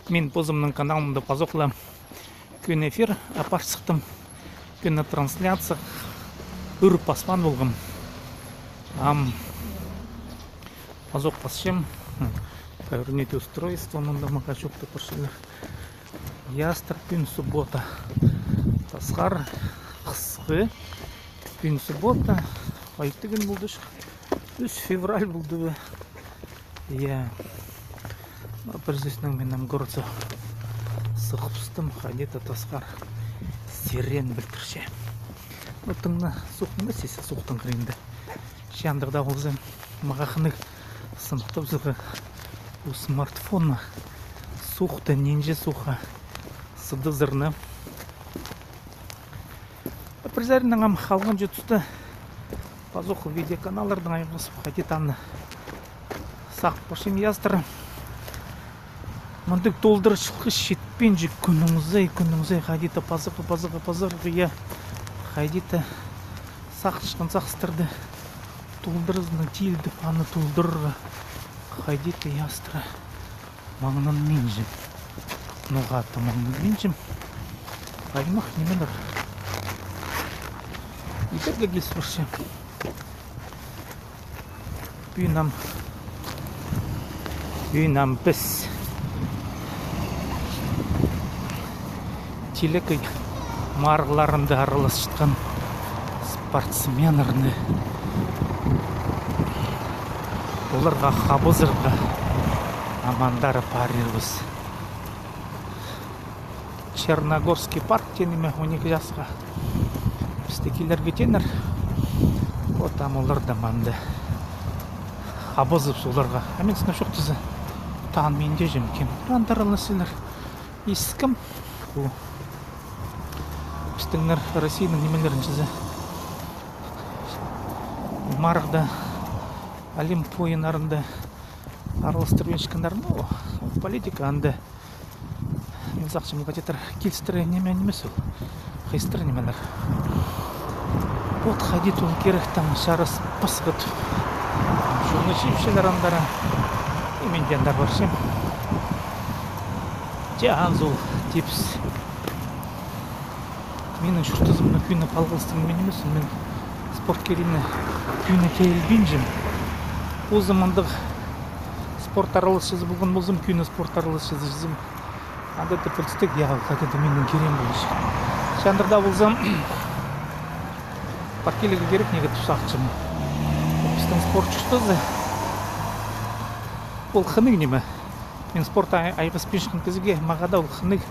Мен позымның каналымда пазоқлы күн эфир апар шықтым. Күн трансляция үр пасман болғым. Пазоқ пасшем. Поверните устройство, мұнда мақашоқты пыршылыр. Ястыр күн суббота. Тасқар қысқы. Күн суббота. Айты күн болды шық. 3 февраль болды бі. Бірзесінің менің көрді сықпыстым, қадеті тасқар серен білтірше. Өттіңді сұқтыңды сесі сұқтың қырынды. Шандырда олзы мағақынық сымықтып зығы у смартфонна сұқты, ненже сұға сыды зырны. Призарының ам қалған жетісті пазоқы видеоканалардың айғысып қадетанны сақ пашын яздыры. Мұндық толдырышылғы шетпенжі күніңізей қадеті пазығы я қадеті сақ шықын сақстырды толдырызының тейілді паны толдырға қадеті ястыры маңынан менжім ноғаты маңынан менжім қаймақ неменір етерге келесі бұршы бүйінам біз телекай марғыларында аралас шыққан спортсменерні оларға қабызырға амандары парирбыз. Черногорский парк тенеме 12 жасқа біздекелерге тенер отам олар да манды қабызып соларға әмен сына шоқтызы тағын менде жем кем рандарылы сілер ескім біздіңдер Россияның немелерін жызы марғда олимп ойынарында араластырып еншікіндерін политика анды мен сақшым ғатетір келістірі немен емес ол қайыстыры немелер от қадет ол керек там шарыс пысқыт жуны шепшелер андары емендендар бар шем жаңзол тепс менің шұртызымны күні қалғылыстың мен емес, мен спорт керені күні тәйілбен жем. Ол замандық спорт аралыс жазы болған болзым, күні спорт аралыс жазы жазым. Андаты пірстік, қадеті менің керем болышы. Шандырда болзам, паркелігі керек неге тұсақчым. Біздің спорт шұртызы. Ол қының неме. Мен спорт айғыспен шықын кезіге, мағада ол қының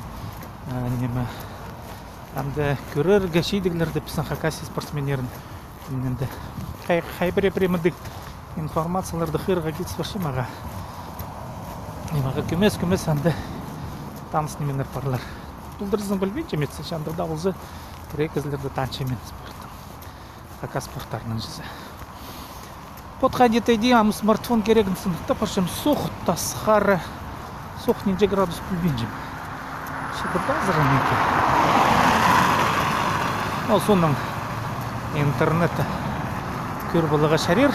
неме. Анды көрер гашидіглерді пісін хакаси спортсменерін. Қай бір-біремідік информацияларды қырға кетсі башы маға. Маға көмес анды таныс неменер парлар. Бұлдырызын білбен жеметсі, шандырда олзы рекізлерді таншемен спорттың. Хака спорттарының жызы. Потқа детейді амы смартфон керегін сындықта паршым соқ тасқары, соқ ненже градус білбен жем. Шықырда азырын екен. Ол соның интернеті көр болыға шарер.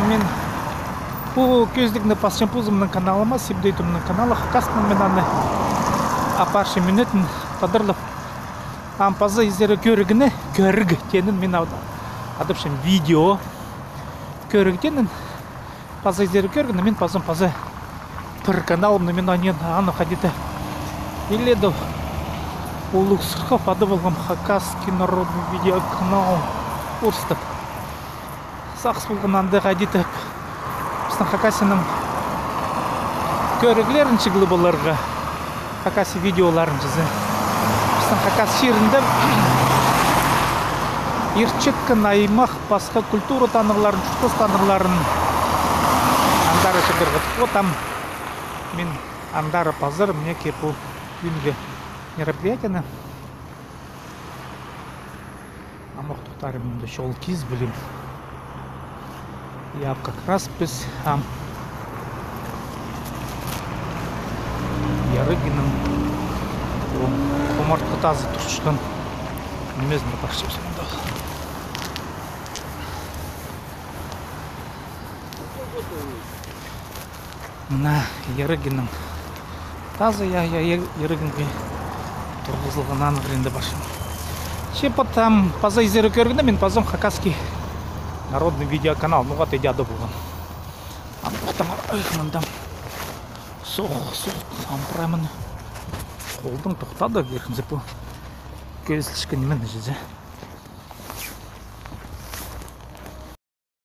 Мен бұл көздігіні пасшын пузымның каналыма, сепдейтімнің каналы қақасының мен аны апаршы минетін падырлып. Пазы іздері көрігіні, көрігі тенін мен адыпшын видео көрігі тенін пазы іздері көрігіні мен пазы пір каналымны мен аны қадеті еледі. Улук Сырхов ады болған Хакасский народный видеоканал орыстып. Сақс болған аңды қадеті біздің Хакасының көрігілерін шығылы боларға Хакаси видеоларын жызы. Біздің Хакас шерінде ерчеткін аймақ басқа культура танығыларын, жұқтыз танығыларын аңдары шығырғыт. Отам мен аңдары пазыр мне кепу күнгі мероприятияны амоқтықтарымды шол кез білім. Как раз біз Ярыгинның омартқы тазы тұршықын немезінде бақшып сонда. Мына Ярыгинның таза я ерігінге тұрғызылған анық енді башым. Шепот там паза изері көргенде мен пазам хакасский народный видеоканал нуғат едяды болған. Ақтамар айқымындам. Соқ, сампырамын. Қолдың тоқтады керінзі бұл. Көзілішкі немен жүзі.